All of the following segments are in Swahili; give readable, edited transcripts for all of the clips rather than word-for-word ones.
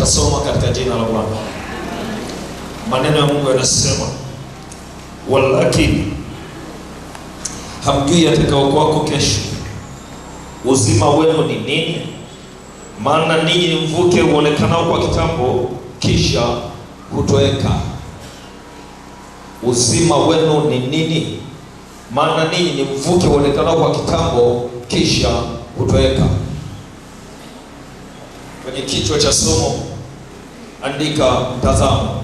Tutasoma katika jina la Bwana. Maneno ya Mungu yanasema, walakini hamjui yatakao kwako kesho, uzima wenu ni nini? Maana ninyi ni mvuke uonekanao kwa kitambo, kisha hutoweka. Uzima wenu ni nini? Maana ninyi ni mvuke uonekanao kwa kitambo, kisha hutoweka. Kwenye kichwa cha somo andika mtazamo.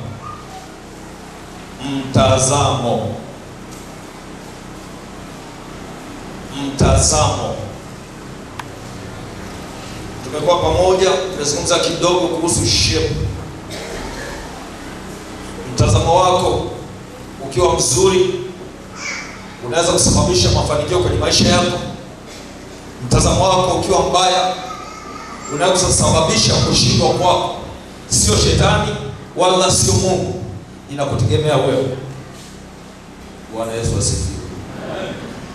Mtazamo. Mtazamo. Tumekuwa pamoja, tumezungumza kidogo kuhusu shape. Mtazamo wako ukiwa mzuri unaweza kusababisha mafanikio kwenye maisha yako. Mtazamo wako ukiwa mbaya unaweza kusababisha kushindwa kwako. Sio shetani wala sio Mungu, inakutegemea wewe. Bwana Yesu asifiwe.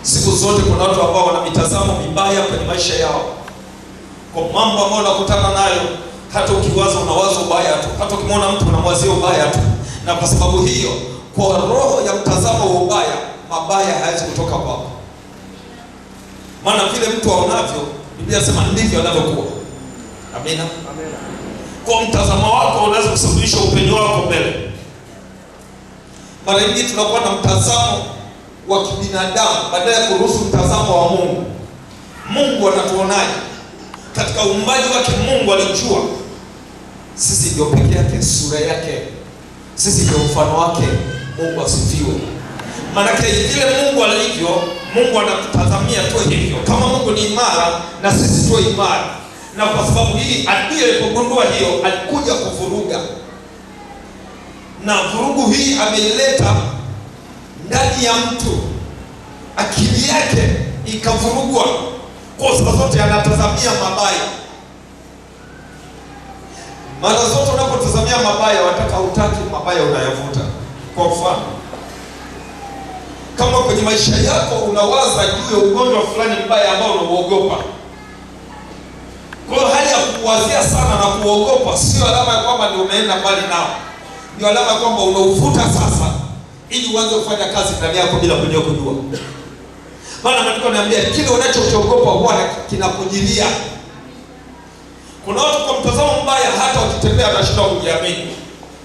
Siku zote kuna watu ambao wana mitazamo mibaya kwenye maisha yao, kwa mambo ambayo unakutana nayo. Hata ukiwaza unawaza ubaya tu, hata ukimwona mtu unamwazia ubaya tu, na kwa sababu hiyo, kwa roho ya mtazamo wa ubaya, mabaya hayawezi kutoka kwako. Maana vile mtu aonavyo, Biblia inasema ndivyo anavyokuwa. Amina. Amina. Kwa mtazamo wako unaweza kusababisha upenyo wako mbele. Mara nyingi tunakuwa na mtazamo wa kibinadamu badala ya kuruhusu mtazamo wa Mungu. Mungu anatuonaje? Katika uumbaji wake Mungu alijua sisi ndio pekee yake, sura yake, sisi ndio mfano wake. Mungu asifiwe. Maana vile Mungu alivyo, Mungu anatutazamia tu hivyo. Kama Mungu ni imara, na sisi tuwe imara. Na kwa sababu hii, adui alipogundua hiyo, alikuja kuvuruga. Na vurugu hii ameileta ndani ya mtu, akili yake ikavurugwa. Kwa sababu zote anatazamia mabaya. Mara zote unapotazamia mabaya, wataka utaki mabaya unayavuta. Kwa mfano, kama kwenye maisha yako unawaza juu ya ugonjwa fulani mbaya ambao unauogopa, kwa hiyo hali ya kuwazia sana na kuogopa sio alama ya kwamba ndio umeenda mbali nao. Ndio alama ya kwamba unauvuta sasa, ili uanze kufanya kazi ndani yako bila kujua. Maana maandiko yanaambia kile unachokiogopa huwa kinakujilia. Kuna watu kwa mtazamo mbaya, hata wakitembea wanashindwa kujiamini.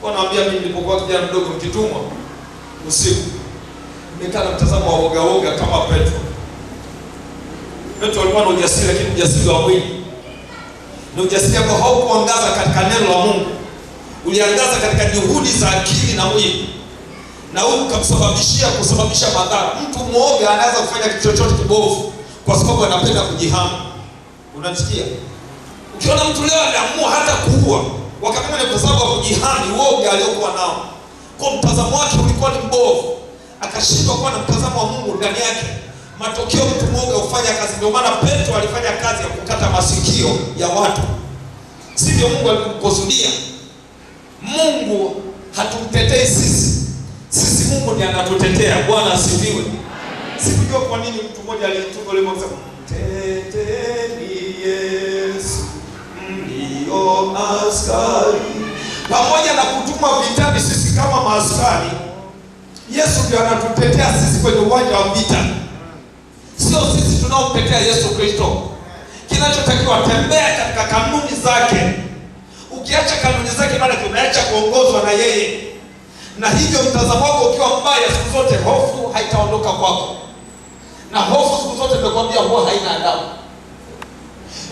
Wanaambia, mimi nilipokuwa kijana mdogo nikitumwa usiku, nimekaa na mtazamo wa woga kama Petro. Petro alikuwa na ujasiri, lakini ujasiri wa mwili. Ni ujasiri ambao haukuangaza katika neno la Mungu. Uliangaza katika juhudi za akili na mwili. Na huu kusababisha madhara. Mtu mwoga anaweza kufanya kitu chochote kibovu kwa sababu anapenda kujihami. Unasikia? Ukiona mtu leo anaamua hata kuua, wakati mwingine kwa sababu ya kujihami, woga aliokuwa nao. Kwa mtazamo wake ulikuwa ni mbovu, akashindwa kuwa na mtazamo wa Mungu ndani yake. Matokeo mtu mwoga hufanya kazi. Ndio maana Petro alifanya kazi ya kukata masikio ya watu. Sivyo Mungu alikusudia. Mungu hatumtetei sisi. Sisi Mungu ndiye anatutetea. Bwana asifiwe. Sikujua kwa nini mtu mmoja alitunga ile mwanzo, mteteni Yesu ndio askari. Pamoja na kutuma vitani sisi kama maaskari, Yesu ndiye anatutetea sisi kwenye uwanja wa vita. Sio sisi tunaomtetea Yesu Kristo. Kinachotakiwa, tembea katika kanuni zake. Ukiacha kanuni zake, maana unaacha kuongozwa na yeye. Na hivyo mtazamo wako ukiwa mbaya, siku zote hofu haitaondoka kwako. Na hofu siku zote nimekwambia huwa haina adabu.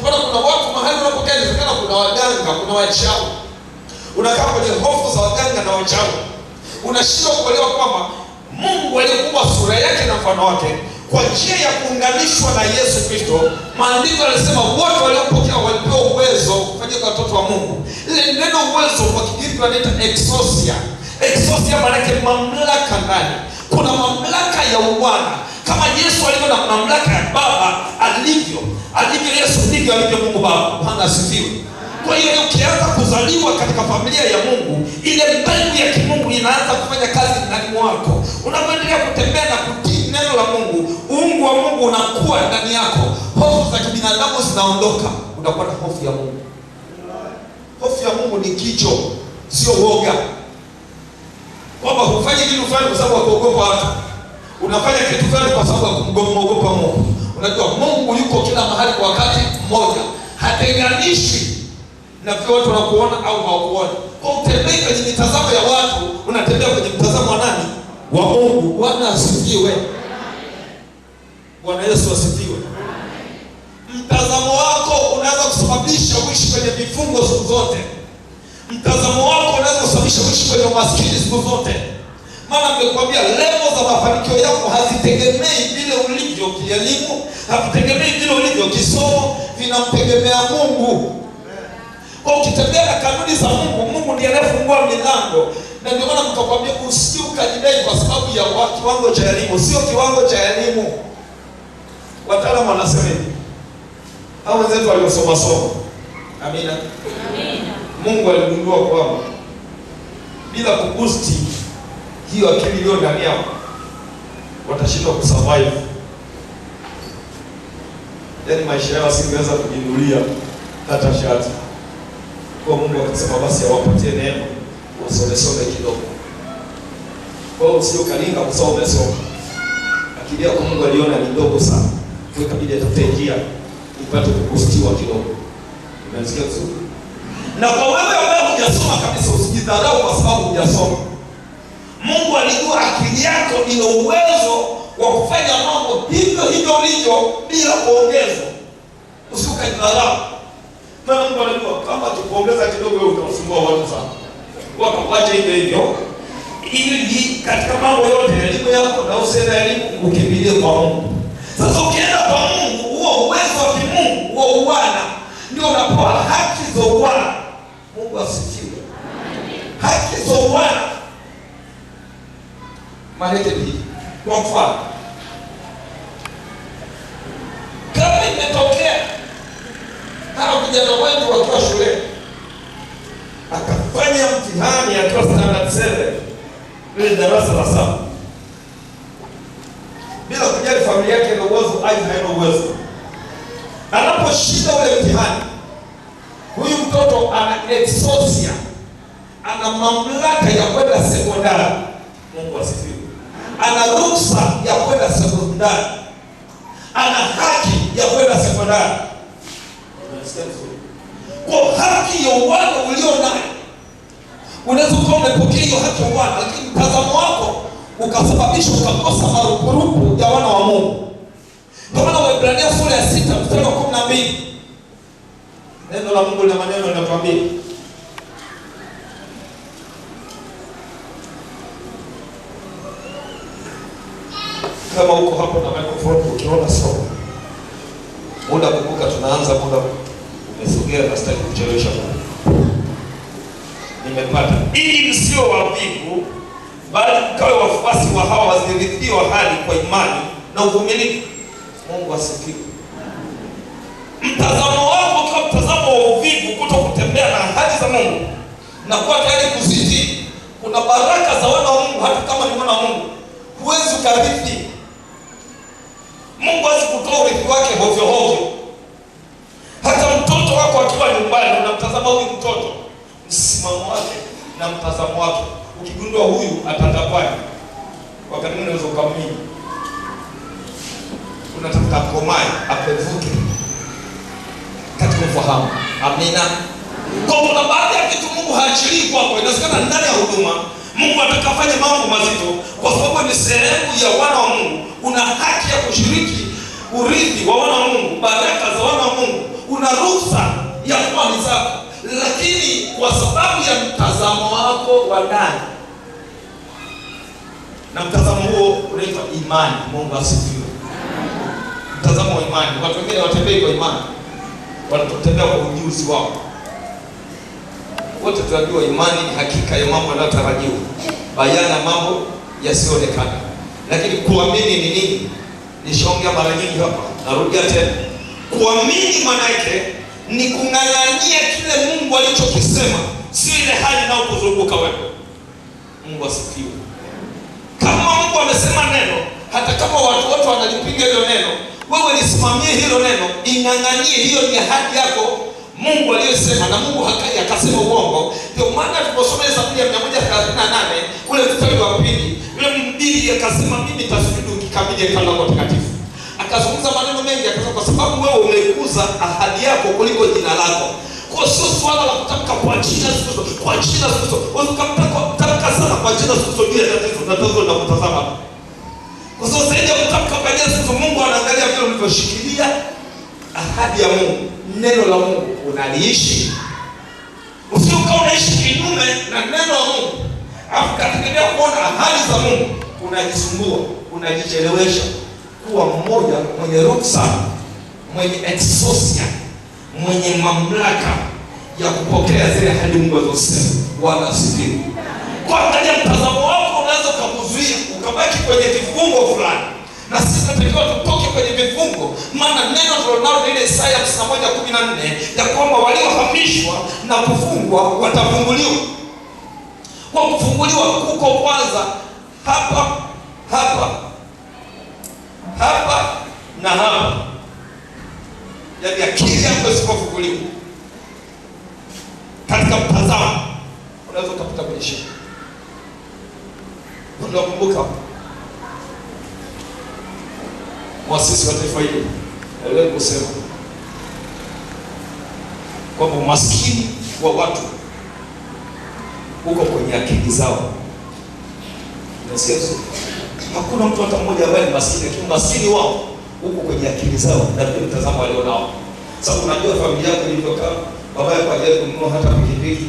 Kuna watu mahali unapokaa, inawezekana kuna waganga, kuna wachawi. Unakaa kwenye hofu za waganga na wachawi. Unashindwa kuelewa kwamba Mungu aliyekuumba sura yake na mfano wake, kwa njia ya kuunganishwa na Yesu Kristo, maandiko yanasema wote waliopokea walipewa uwezo kufanyika watoto wa Mungu. Ile neno uwezo kwa Kigiriki wanaita exousia. Exousia maana yake mamlaka ndani. Kuna mamlaka ya uwana. Kama Yesu alivyo na mamlaka ya Baba, alivyo Yesu ndivyo alivyo Mungu Baba. Bwana asifiwe. Kwa hiyo ukianza kuzaliwa katika familia ya Mungu, ile mbegu ya kimungu inaanza kufanya kazi ndani mwako. Unapoendelea kutembea na kutii neno la Mungu, uungu wa Mungu unakuwa ndani yako. Hofu za kibinadamu zinaondoka. Unakuwa na hofu ya Mungu. Hofu ya Mungu Mungu ni kicho, sio woga. Kwamba hufanyi kitu fulani kwa sababu ya kuogopa watu. Unafanya kitu fulani kwa sababu ya kumwogopa Mungu. Unajua Mungu yuko kila mahali kwa wakati mmoja. Hatenganishi na vile watu wanakuona au hawakuona. Kwa utembei kwenye mitazamo ya watu, unatembea kwenye mtazamo wa nani? Wa Mungu. Bwana asifiwe. Bwana Yesu asifiwe. Mtazamo wako unaweza kusababisha uishi kwenye vifungo siku zote. Mtazamo wako unaweza kusababisha uishi kwenye umaskini siku zote. Maana nimekuambia level za mafanikio yako hazitegemei vile ulivyo kielimu, havitegemei vile ulivyo kisomo, vinamtegemea Mungu. Kwa ukitembea na kanuni za Mungu, Mungu ndiye anayefungua milango. Na ndio maana mtakwambia usije ukajidai kwa sababu ya kiwango cha elimu, sio kiwango cha elimu. Wataalamu wanasema hivi. Hao wenzetu waliosoma soma. Amina. Amina. Mungu aligundua kwamba bila kubusti hiyo akili iliyo ndani yao watashindwa kusurvive. Yaani maisha yao singeweza kujinunulia hata shati. Kwa Mungu akasema basi awapatie neema wasome kidogo. Kwa hiyo sio kalinga kusoma. Akili yako Mungu aliona ni ndogo sana. Kwa hiyo kabidi atafute njia ipate kubustiwa kidogo. Unasikia vizuri? Na kwa wewe ambaye hujasoma kabisa usijidharau kwa sababu hujasoma. Mungu alijua akili yako ina uwezo wa kufanya mambo hivyo ulivyo bila kuongeza. Usikujidharau. Maana Mungu anajua kama tukuongeza kidogo wewe utawasumbua watu sana. Wakakuacha hivyo. Ili katika mambo yote elimu yako na usema elimu ukimbilie kwa Mungu. Sasa ukienda kwa Mungu, huo uwezo wa kimungu, huo uwana, ndio unapewa haki za uwana. Mungu asifiwe. Haki za uwana. Maana yake ni kwa mfano. Kama imetokea hao vijana wetu wakiwa shule, akafanya mtihani akiwa standard 7, ile darasa la 7. Bila kujali familia yake ina uwezo au haina uwezo. Anaposhinda ule mtihani, huyu mtoto ana exosia, ana mamlaka ya kwenda sekondari. Mungu asifiwe. Ana ruhusa ya kwenda sekondari. Ana haki ya kwenda sekondari. Kwa haki ya uwana ulio nayo, unaweza kuwa umepokea hiyo haki ya uwana, lakini mtazamo wako ukasababisha ukakosa marupurupu ya wana wa Mungu. Ndio maana Waebrania sura ya 6 mstari wa 12 neno la Mungu na maneno yanatuambia, kama uko hapo na microphone ukiona somo, muda kumbuka tunaanza, muda umesogea na sitaki kuchelewesha. Nimepata ili msio wavivu bali mkawe wafuasi wa hawa wazirithio hadi kwa imani na uvumilivu. Mungu asifiwe. Mtazamo wako kama mtazamo wa uvivu, kuto kutembea na ahadi za Mungu na kuwa tayari kuzidi, kuna baraka za wana wa Mungu hata kama ni mwana wa Mungu huwezi ukarithi. Mungu hawezi kutoa urithi wake hovyo hovyo. Hata mtoto wako akiwa nyumbani unamtazama huyu mtoto, msimamo wake na mtazamo wake. Ukigundua huyu atatakwani, wakati mwingine unaweza ukamini. Unatafuta komae apevuke katika ufahamu. Amina. Kwa kuna baadhi ya vitu Mungu haachilii kwako. Inawezekana ndani ya huduma Mungu atakafanya mambo mazito kwa sababu ni sehemu ya wana wa Mungu. Una haki ya kushiriki urithi wa wana wa Mungu, baraka za wana wa Mungu. Una ruhusa ya kuwa ni zako, lakini kwa sababu ya mtazamo wako wa ndani, na mtazamo huo unaitwa imani. Mungu asifiwe. Mtazamo wa imani. Watu wengine watembei kwa imani, wanatembea kwa ujuzi wao. Wote tunajua imani ni hakika ya mambo yanayotarajiwa, bayana mambo yasiyoonekana. Lakini kuamini ni nini? Nishaongea mara nyingi hapa, narudia tena. Kuamini maana yake ni kung'ang'ania kile Mungu alichokisema, si ile hali inayokuzunguka wewe. Mungu asifiwe. Kama Mungu amesema neno, hata kama watu wote wanalipinga hilo neno, wewe lisimamie hilo neno, ing'ang'anie. Hiyo ni ahadi yako Mungu aliyosema, na Mungu hakai akasema uongo. akakiri akasema mimi nitasujudu kikamili hekalu lako takatifu. Akazungumza maneno mengi, akasema kwa sababu wewe umekuza ahadi yako kuliko jina lako. Kwa sio swala la kutamka kwa jina Yesu, kwa jina Yesu. Usikamtamka sana kwa jina Yesu juu ya tatizo na kutazama. Kwa sababu zaidi ya kutamka kwa jina Yesu, Mungu anaangalia vile ulivyoshikilia ahadi ya Mungu. Neno la Mungu unaliishi. Usiokuwa unaishi kinyume na neno la Mungu. Akategemea kuona ahadi za Mungu, unajisumbua, unajichelewesha kuwa mmoja mwenye ruksa, mwenye exousia, mwenye mamlaka ya kupokea zile ahadi Mungu alizosema. Bwana asifiwe. Kwa angalia mtazamo wako unaweza kukuzuia ukabaki kwenye kifungo fulani. Na sisi tunatakiwa tutoke kwenye vifungo, maana neno tunalo ile Isaya 51:14 ya kwamba waliohamishwa na kufungwa watafunguliwa. Kwa kufunguliwa kuko kwanza hapa na hapa. Yaani akili yako isipofunguliwa katika mtazamo, unaweza kupata kwenye shida. Unakumbuka mwasisi wa taifa hili aliwahi kusema kwamba umaskini wa watu uko kwenye akili zao. Nasikia hakuna mtu hata mmoja ambaye ni maskini, lakini umaskini wao uko kwenye akili zao na vile mtazamo walionao. Sababu unajua familia yako ilivyokaa, baba yako hajawahi kununua hata pikipiki,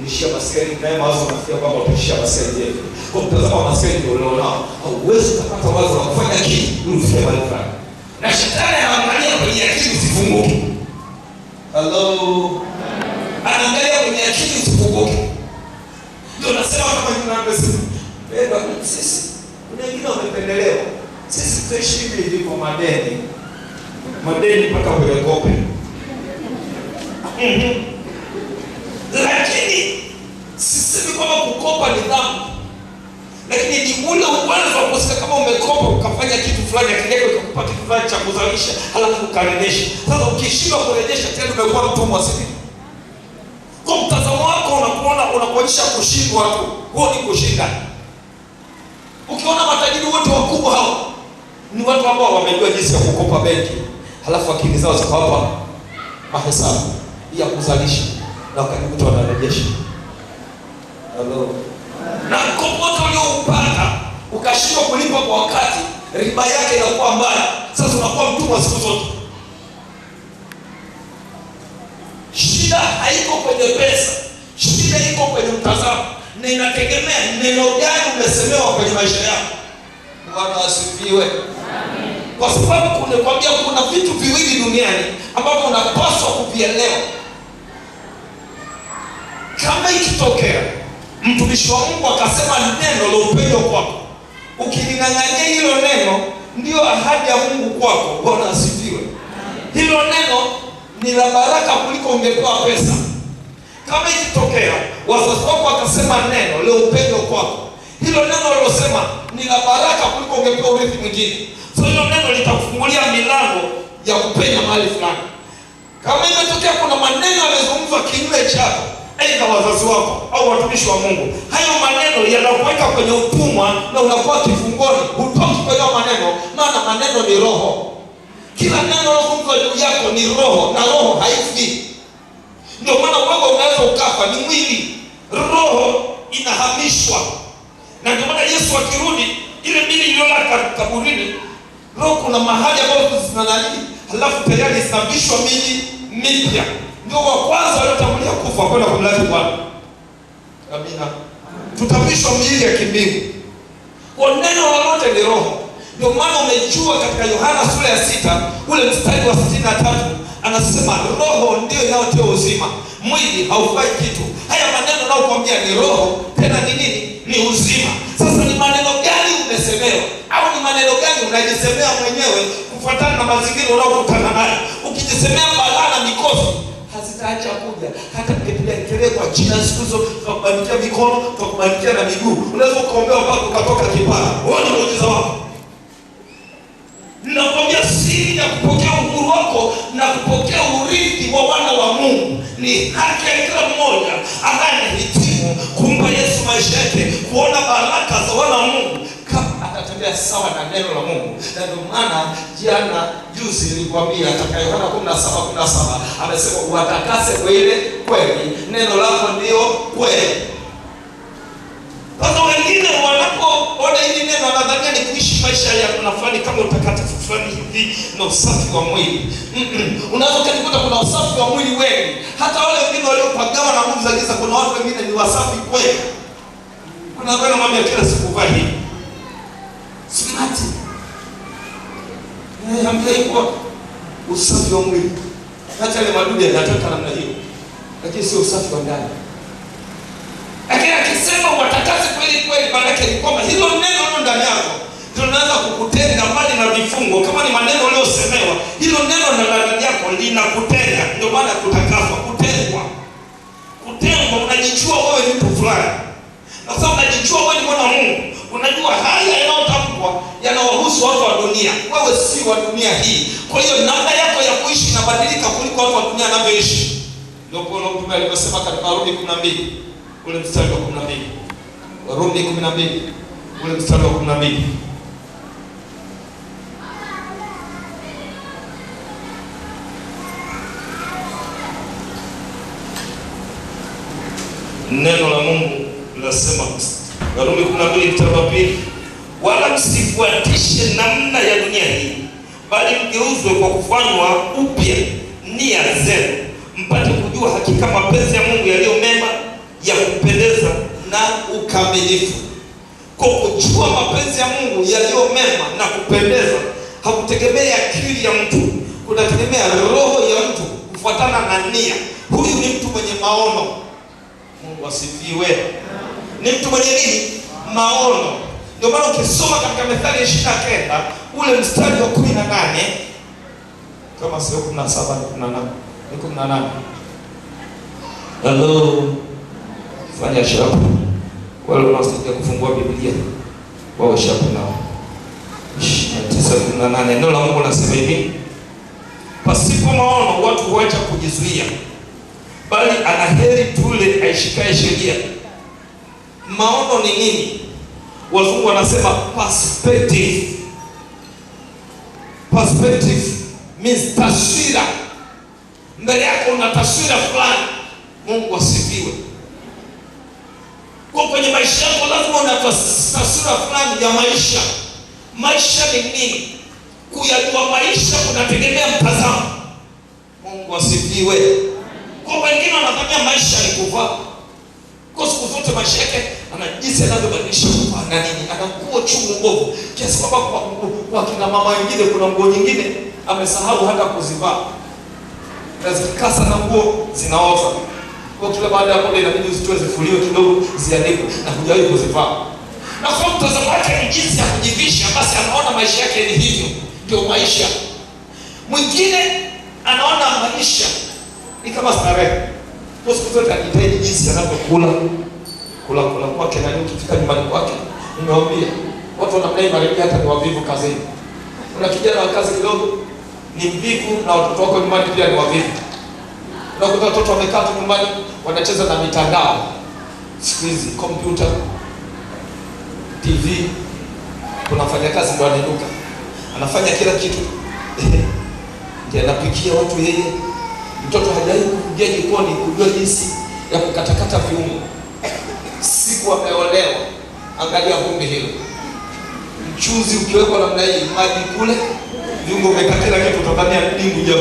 mlishia maskini, naye mawazo unafikia kwamba utashia maskini yeye. Kwa mtazamo wa maskini ndio ulionao, hauwezi kupata wazo la kufanya kitu ili ufike mahali fulani. Na shetani anaangalia kwenye akili usifunguke. Hello. Anaangalia kwenye akili usifunguke. Ndio nasema kama tunasema, beba sisi. Kuna wengine wamependelewa. Sisi tutaishi hivi kwa madeni. Madeni mpaka kwenye kope. Lakini sisi ni kama kukopa ni dhambi. Lakini ni ule uwezo wa kusika kama umekopa ukafanya kitu fulani akileko ikakupa kitu fulani cha kuzalisha halafu ukarejesha. Sasa ukishindwa kurejesha tena umekuwa mtumwa sisi. Kwa mtazamo wako unakuonyesha kushindwa tu. Huo ni kushinda. Ukiona matajiri wote wakubwa hao ni watu ambao wamejua jinsi ya kukopa benki, halafu akili zao zikawapa mahesabu ya kuzalisha na wakajikuta wanarejesha. Hello. Na mkopo ulioupata ukashindwa kulipa kwa wakati, riba yake inakuwa mbaya. Sasa unakuwa mtumwa siku zote. Shida haiko kwenye pesa, shida iko kwenye mtazamo, na inategemea neno gani umesemewa kwenye maisha yako. Bwana asifiwe. Amen. Kwa sababu kunakwambia kuna vitu viwili duniani ambavyo unapaswa kuvielewa. Kama ikitokea mtumishi wa Mungu akasema neno la upendo kwako, ukilingangania hilo neno, ndio ahadi ya Mungu kwako. Bwana asifiwe. Hilo neno ni la baraka kuliko ungepewa pesa. Kama ikitokea wazazi wako wakasema neno la upendo kwako, hilo neno lilosema ni la baraka kuliko ungepewa urithi mwingine. So hilo neno litakufungulia milango ya kupenya mahali fulani. Kama imetokea kuna maneno yamezungumzwa kinyume chako, aidha wazazi wako au watumishi wa Mungu, hayo maneno yanakuweka kwenye utumwa na unakuwa kifungoni, hutoki kwenye maneno, maana maneno ni roho. Kila neno linalozungumzwa juu yako ni roho, na roho haifi. Ndio maana wewe unaweza ukafa, ni mwili, roho inahamishwa. Na ndio maana Yesu akirudi, ile mili iliyolala kaburini, roho kuna mahali ambapo zinanali, halafu tayari isabishwa mili mipya. Ndio wa kwanza waliotangulia kufa kwenda kumlaki Bwana. Amina. Tutabishwa miili ya kimbingu. Kwa neno lolote ni roho. Ndio maana umejua katika Yohana sura ya 6 ule mstari wa 63 anasema roho ndio inayotoa uzima, mwili haufai kitu. Haya maneno nayokuambia ni roho, tena ni nini? Ni uzima. Sasa ni maneno gani umesemewa? Au ni maneno gani unajisemea mwenyewe kufuatana na mazingira unayokutana nayo? Ukijisemea balaa na mikosi, hazitaacha kuja. Hata ukipiga kelele kwa jina siku hizo, tukubarikia mikono, tukubarikia na miguu, unaweza kuombea mpaka ukatoka kipara. Huo ni muujiza wako. Ninakwambia siri ya kupokea uhuru wako na kupokea urithi wa wana wa Mungu ni haki ya kila mmoja anayehitimu kumpa Yesu maisha yake, kuona baraka za wana wa Mungu kama sawa na neno la Mungu. Na ndio maana jana juzi nilikwambia katika Yohana 17:17 amesema watakase kwa ile kweli, neno lako ndio kweli. Sasa wengine wanapoona hili neno wanadhania ni kuishi maisha ya namna fulani, kama utakatifu fulani hivi na usafi wa mwili. Unaweza kujikuta kuna usafi wa mwili wengi. Hata wale wengine waliopagawa na nguvu za giza, kuna watu wengine ni wasafi kweli. Kuna wale mama kila siku vaa hivi smart. Hamjaikuwa usafi wa mwili. Hata ile madudu yanatoka namna hiyo, lakini sio usafi wa ndani. Lakini akisema watakase kweli kweli, maana yake ni kwamba hilo neno ndani yako tunaanza kukutenga mbali na vifungo. Kama ni maneno uliosemewa, hilo neno ndani yako linakutenga. Ndio maana kutakaswa, kutengwa. Unajijua wewe ni mtu fulani. Na sasa unajijua wewe ni mwana wa Mungu. Unajua haya yanayotamkwa yanawahusu watu wa dunia. Wewe si wa dunia hii. Kwa hiyo namna yako ya kuishi inabadilika kuliko watu wa dunia wanavyoishi. Ndio Paulo mtume alivyosema katika Warumi 12 ule mstari wa 12. Warumi 12 ule mstari wa 12. Neno la Mungu linasema, Warumi 12 mstari wa 2, wala msifuatishe namna ya dunia hii, bali mgeuzwe kwa kufanywa upya nia zenu, mpate kujua hakika mapenzi ya Mungu yaliyo mema, ya kupendeza na ukamilifu. Kwa kujua mapenzi ya Mungu yaliyo mema na kupendeza hakutegemea akili ya mtu, kunategemea roho ya mtu kufuatana na nia. Huyu ni mtu mwenye maono. Mungu asifiwe. Ni mtu mwenye nini? Maono. Ndio maana ukisoma katika Methali 29 ule mstari wa 18, kama sio 17 ni 18. Hello. Fanya shapu. Wale wanaosaidia kufungua Biblia wao shapu nao. 29:18 neno la Mungu linasema hivi: pasipo maono watu huacha kujizuia, bali anaheri tule aishikae sheria. Maono ni nini? Wazungu wanasema perspective. Perspective means taswira. Mbele yako una taswira fulani. Mungu asifiwe. Kwa kwenye maisha yako lazima una taswira fulani ya maisha. Maisha ni nini? Kuyajua maisha kunategemea mtazamo. Mungu asifiwe. Kwa wengine wanadhania maisha ni kuvaa. Kwa siku zote maisha yake anajisi anavyobadilisha kuvaa na nini. Anakuwa chungu mbovu. Kiasi kwamba kwa kina mama wengine kuna nguo nyingine amesahau hata kuzivaa. Nazikasa na nguo zinaoza. Kwa kila baada ya muda inabidi uzitoe zifuliwe kidogo, zianikwe na hujawahi kuzivaa. Na kwa mtazamo wake ni jinsi ya kujivisha, basi anaona maisha yake ni hivyo. Ndio maisha. Mwingine anaona maisha ni kama starehe. Kwa siku zote anahitaji jinsi anavyokula. Kula kwake na ukifika nyumbani kwake. Nimewaambia watu wanamdai marejea hata ni wavivu kazini. Kuna kijana wa kazi kidogo ni mvivu na watoto wako nyumbani pia ni wavivu. Unakuta watoto wamekaa tu nyumbani wanacheza na mitandao. Siku hizi kompyuta, TV, kuna mfanyakazi ndo anainuka. Anafanya kila kitu. Ndiye anapikia watu yeye. Mtoto hajawahi kuingia jikoni kujua jinsi ya kukatakata viungo. Siku ameolewa, angalia vumbi hilo. Mchuzi ukiwekwa namna hii, maji kule, viungo umekatila kitu utadhania dingu japo.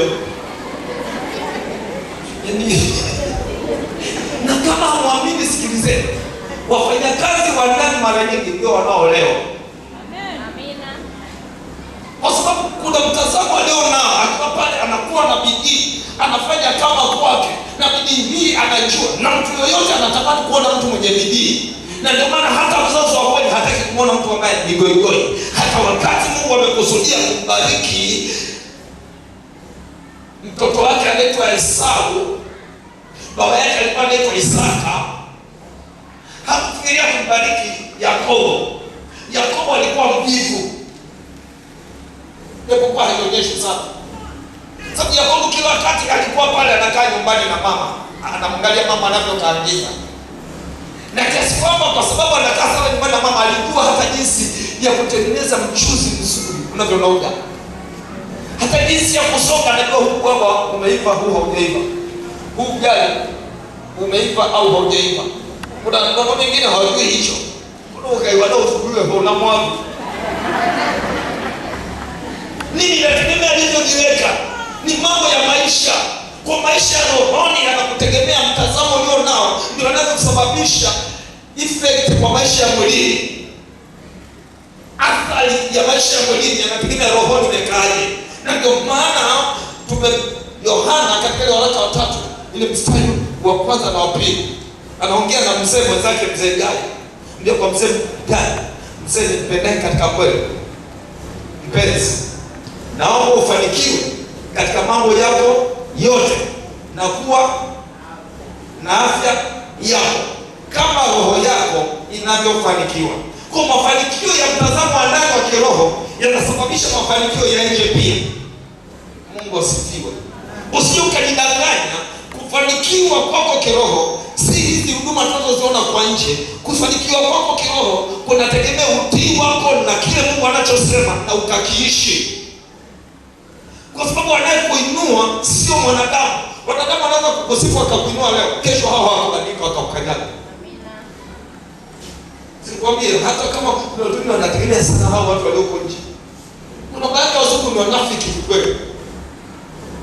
Yaani na kama hamwamini, sikilizeni. Wafanyakazi wa ndani mara nyingi ndio wanaolewa. Amina. Kwa sababu kuna mtazamo alionao, akiwa pale anakuwa na bidii, anafanya kama kwake, na bidii hii anajua, na mtu yoyote anatamani kuona mtu mwenye bidii. Na ndio maana hata mzazi wa kweli hataki kuona mtu ambaye ni goigoi. Hata wakati Mungu amekusudia kumbariki mtoto wake anaitwa Esau, baba yake alikuwa anaitwa Isaka, hakufikiria kumbariki Yakobo. Yakobo alikuwa mvivu. Japokuwa haionyeshi sana. Sababu Yakobo kila wakati alikuwa pale anakaa nyumbani na mama. Anamwangalia mama anavyokaangiza. Na kiasi kwamba kwa sababu anakaa sana nyumbani na mama, alijua hata jinsi ya kutengeneza mchuzi mzuri unavyonoga. Hata jinsi ya kusonga, najua huu baba umeiva, huu haujaiva, huu ugali umeiva au haujaiva. Kuna mambo mengine hawajui hicho. Kuna ukaiwa nao usuguliwe kwa unamwaga. Nini inategemea alivyojiweka. Ni mambo ya maisha. Kwa maisha ya rohoni yanakutegemea mtazamo ulio nao, ndio yanaweza kusababisha effect kwa maisha ya mwilini. Athari ya maisha ya mwilini yanategemea rohoni imekaaje. Na ndio maana Yohana katika ile waraka wa 3 ile mstari wa kwanza na wa pili anaongea na mzee mwenzake, mzee Gai. Ndio kwa mzee Gai, mzee nipendaye katika kweli, mpenzi, naomba ufanikiwe katika mambo yako yote na kuwa na afya yako kama roho yako inavyofanikiwa. Kwa mafanikio ya mtazamo wa ndani wa kiroho yanasababisha mafanikio ya nje pia. Mungu asifiwe. Usije ukajidanganya. Kufanikiwa kwako kiroho si hizi huduma tunazoziona kwa nje. Kufanikiwa kwako kiroho kunategemea utii wako na kile Mungu anachosema na ukakiishi. Kwa sababu anayekuinua sio mwanadamu. Wanadamu wanaweza kukusifu akakuinua leo, kesho hao hawakubadilika wakakukanyaga. Sikwambie hata kama kuna watu wanategemea sana hao watu walioko nje. Kuna baadhi ya wazungu ni wanafiki kweli.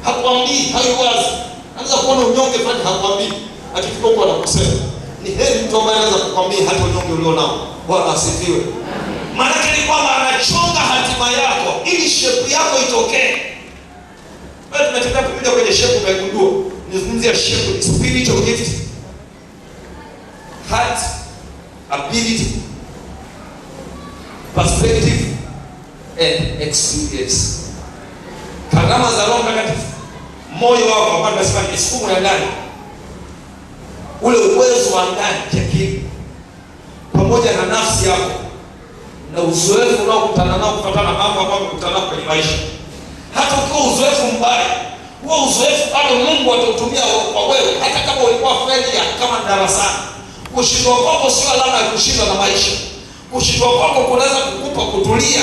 Hakwambii, haiwazi. Anaweza kuona unyonge fulani hakwambii. Akifika huko anakusema. Ni heri mtu ambaye anaweza kukwambia hata unyonge ulio nao. Bwana asifiwe. Maana ni kwamba anachonga hatima yako ili shepu yako itokee. Wewe tumetaka kuja kwenye shepu umegundua. Nizungumzia shepu, spiritual gift. Heart, ability, perspective and experience. Karama za Roho Mtakatifu, moyo wako ambao tunasema ni sumu ya ndani, ule uwezo wa ndani kiakili, pamoja na nafsi yako na uzoefu unaokutana nao kufuatana na mambo ambayo unakutana nao kwenye maisha. Hata ukiwa uzoefu mbaya, huo uzoefu bado Mungu atautumia kwa wewe, hata kama ulikuwa failure kama darasani. Kushindwa kwako sio alama ya kushindwa na maisha. Kushindwa kwako kunaweza kukupa kutulia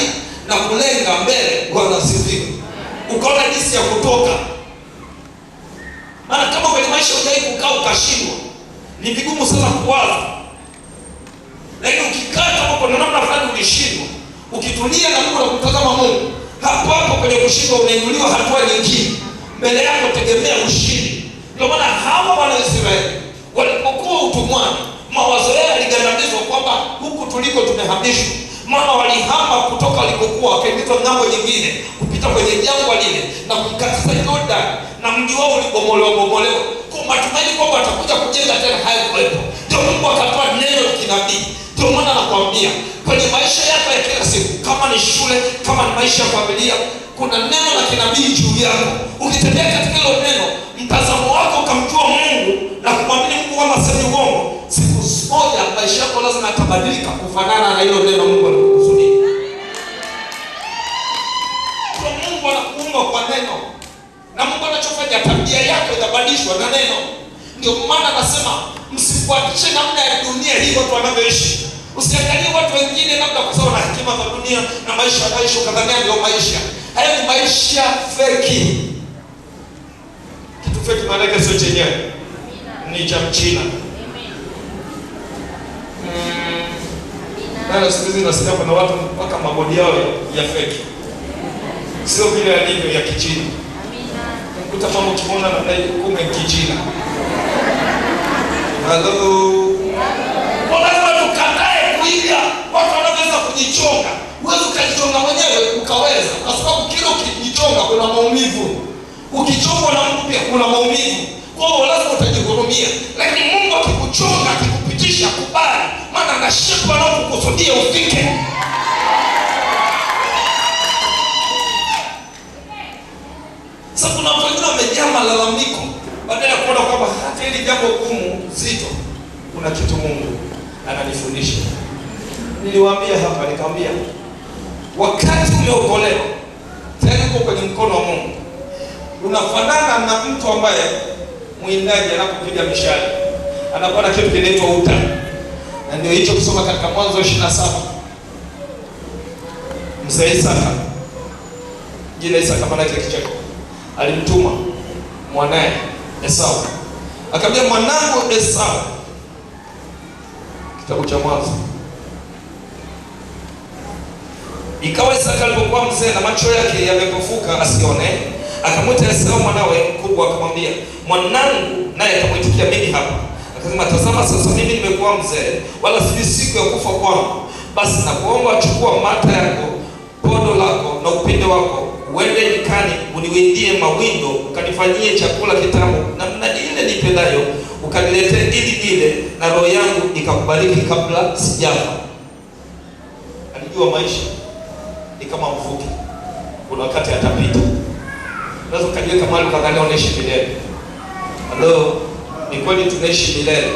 na kulenga mbele. Bwana asifiwe. Ukaona jinsi ya kutoka. Maana kama kwenye maisha hujai kukaa ukashindwa, ni vigumu sana kuwaza. Lakini ukikaa kama kuna namna fulani ulishindwa, ukitulia na Mungu na kutazama Mungu, hapo hapo kwenye kushindwa unainuliwa hatua nyingine. Mbele yako tegemea ushindi. Ndio maana hawa wana Israeli walipokuwa utumwani, mawazo yao yaligandamizwa kwamba huku tuliko tumehamishwa. Maana walihama kutoka walikokuwa wakaingizwa ng'ambo nyingine, kupita kwenye jangwa lile na kukatiza Jordan, na mji wao ulibomolewa. Kwa matumaini kwamba watakuja kujenga tena hayakuwepo. Ndio Mungu akatoa neno la kinabii. Ndio maana nakwambia kwenye maisha yako ya kila siku, kama ni shule, kama ni maisha ya familia, kuna neno la kinabii juu yako. Ukitembea katika hilo neno, mtazamo wako ukamjua Mungu na kumwamini Mungu kama sema uongo, siku moja maisha yako lazima yatabadilika kufanana na hilo neno Mungu anakusudia. Kwa Mungu anakuumba kwa neno. Na Mungu anachofanya tabia yako itabadilishwa na neno. Ndio maana nasema msifuatishe namna ya dunia hii watu wanavyoishi. Usiangalie watu wengine labda kwa sababu na hekima za dunia na maisha wanaishi ukadhania ndio maisha. Hayo ni maisha feki. Kitu feki maana yake sio chenyewe. Ni cha Mchina. Na siku hizi nasikia kuna watu mpaka mabodi yao ya feki. Sio vile alivyo ya Kichina. Kuta mama ukimwona na kume Kichina. Halo. Lazima tukatae kuiga watu wanaweza kujichonga. Uweze ukajichonga mwenyewe ukaweza, kwa sababu kila ukijichonga kuna maumivu. Ukichongwa na mtu pia kuna maumivu. Kwa hiyo lazima utajihurumia. Lakini Mungu akikuchonga, akikupitisha, kubali, maana ana shepu anayokukusudia ufike. Sasa kuna watu wengine wamejaa malalamiko badala ya kuona kwamba hata hili jambo gumu zito kuna kitu Mungu ananifundisha. Niliwaambia hapa, nikamwambia wakati umeokolewa tena uko kwenye mkono wa Mungu, unafanana na mtu ambaye mwindaji anapopiga mishale anakuwa na kitu kinaitwa uta. Na ndio hicho kusoma katika Mwanzo 27. Mzee Isaka, jina Isaka maana yake kicheko, alimtuma mwanae Esau. Akamwambia, mwanangu Esau, kitabu cha Mwanzo. Ikawa Isaka alipokuwa mzee na macho yake yamepofuka asione, akamwita Esau mwanawe mkubwa, akamwambia, mwanangu. Naye akamwitikia, mimi hapa. Akasema, tazama sasa mimi nimekuwa mzee, wala si siku ya kufa kwangu. Basi nakuomba chukua mata yako, podo lako na upinde wako, uende nyikani uniwindie mawindo, ukanifanyie chakula kitamu namna ile nipendayo, ukaniletee ili nile, na roho yangu ikakubariki kabla sijafa. Alijua maisha ni kama mvuke, kuna wakati atapita. Unaweza kujiweka mahali ukadhania unaishi milele. Halo, ni kweli tunaishi milele,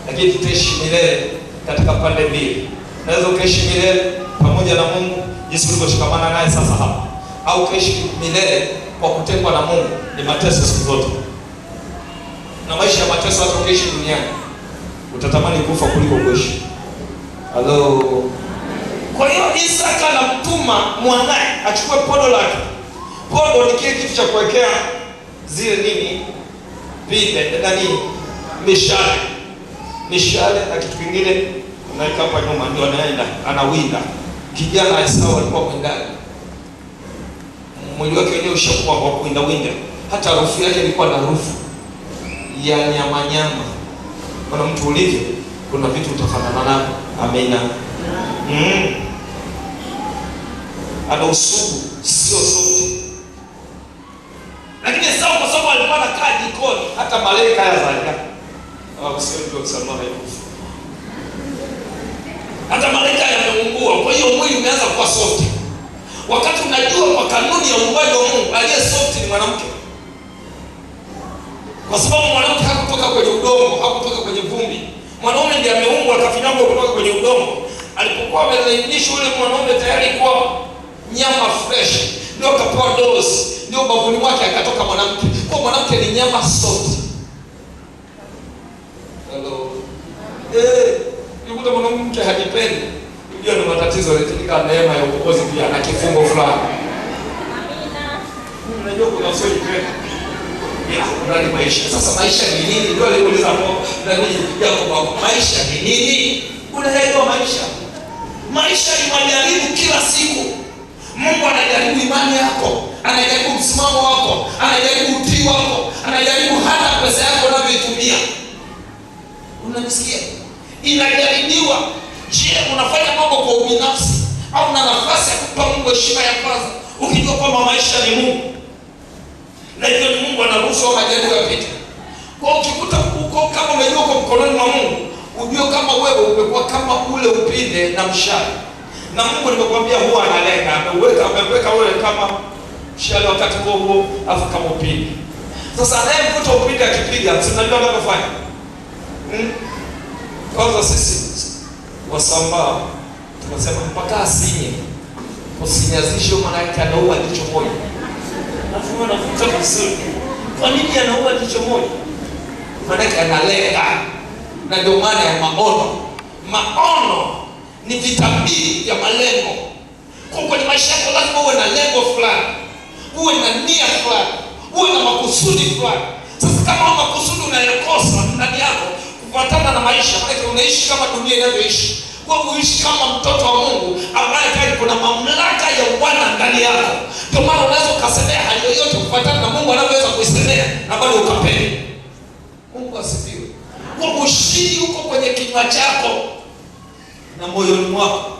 lakini tutaishi milele katika pande mbili. Unaweza ukaishi milele pamoja na Mungu jinsi ulivyoshikamana naye sasa hapa, au ukaishi milele kwa kutengwa na Mungu, ni mateso siku zote. Na maisha ya mateso, hata ukaishi duniani utatamani kufa kuliko kuishi. Halo. Kwa hiyo Isaka anamtuma mwanae achukue podo lake. Podo ni kile kitu cha kuwekea zile nini, vile ndani, mishale na kitu kingine unaweka hapa nyuma, ndio anaenda anawinda. Kijana Esau alikuwa mwindaji, mwili wake wenyewe ushakuwa kwa kuwinda, hata harufu yake ilikuwa na harufu ya nyama. Kuna mtu ulivyo, kuna vitu utafanana navyo. Amina. Ana usugu, sio sote. Lakini Esau kwa sababu alikuwa anakaa jikoni, hata malaika yazalia. Sio ndio kusema hivyo. Hata malaika yameungua, kwa hiyo mwili umeanza kuwa soft. Wakati unajua kwa kanuni ya uumbaji wa Mungu, aliye soft ni mwanamke. Kwa sababu mwanamke hakutoka kwenye udongo, hakutoka kwenye vumbi. Mwanaume ndiye ameumbwa akafinyangwa kutoka kwenye udongo. Alipokuwa amelainishwa yule mwanaume tayari kwa nyama fresh, ndio akapewa dose, ndio bavuni mwake akatoka mwanamke. Kwa mwanamke ni nyama soft. Hello. Yukuta mwanamke hajipendi, hiyo ni matatizo, katika neema ya ukombozi pia na kifungo fulani. Amina. Unajua kuna sio jipendi. Ndani maisha. Sasa maisha ni nini? Ndio aliuliza hapo ndani yako baba. Maisha ni nini? Unaelewa maisha? Maisha ni majaribu kila siku. Mungu anajaribu imani yako, anajaribu msimamo wako, anajaribu utii wako, anajaribu hata pesa yako unavyoitumia. Unanisikia? Inajaribiwa. Je, unafanya mambo kwa ubinafsi au una nafasi ya kupa Mungu heshima ya kwanza, ukijua kwamba maisha ni Mungu? Na hivyo ni Mungu anaruhusu majaribu yapite. Kwa ukikuta uko kama umejua kwa mkononi mwa Mungu, ujue kama wewe umekuwa kama ule upinde na mshale. Na Mungu nimekwambia huwa analenga, ameweka wewe kama mshale wakati huo afu kama upinde. Sasa anayemvuta upinde akipiga, si unajua anafanya? Kwanza sisi Wasambaa tunasema mpaka asinye. Usinyazishe maana yake anaua jicho moja. Nafumo nafuta vizuri. Kwa nini anaua jicho moja? Maana yake analenga. Na ndio maana ya maono. Maono ni vitabiri vya malengo. Kwa kwenye maisha yako lazima uwe na lengo fulani, uwe na nia fulani, uwe na makusudi fulani. Sasa kama makusudi unayakosa ndani yako kufuatana na maisha, maana unaishi kama dunia inavyoishi. Kwa uishi kama mtoto wa Mungu ambaye tayari kuna mamlaka ya Bwana ndani yako. Ndio maana unaweza ukasemea hali yoyote kufuatana na Mungu anavyoweza kuisemea na bado ukapenda. Mungu asifiwe. Kwa ushindi uko kwenye kinywa chako na moyoni mwako.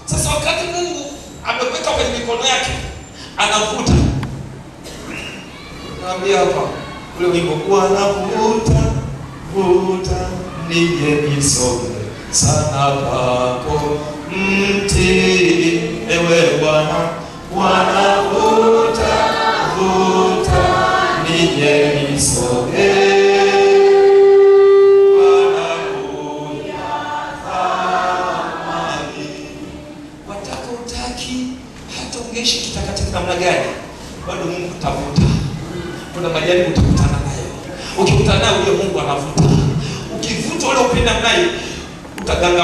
Sasa wakati Mungu ameweka kwenye mikono yake, anavuta. Naambia hapa ule wimbo kwa anavuta, vuta nije nisonge sana pako mti, ewe Bwana, Bwana vuta, vuta nije nisonge. Ungeishi kitakatifu namna gani, bado Mungu utavuta. Kuna majaribu utakutana nayo. Ukikutana nayo, Mungu anavuta. Ukivuta ule upinde naye utaganga.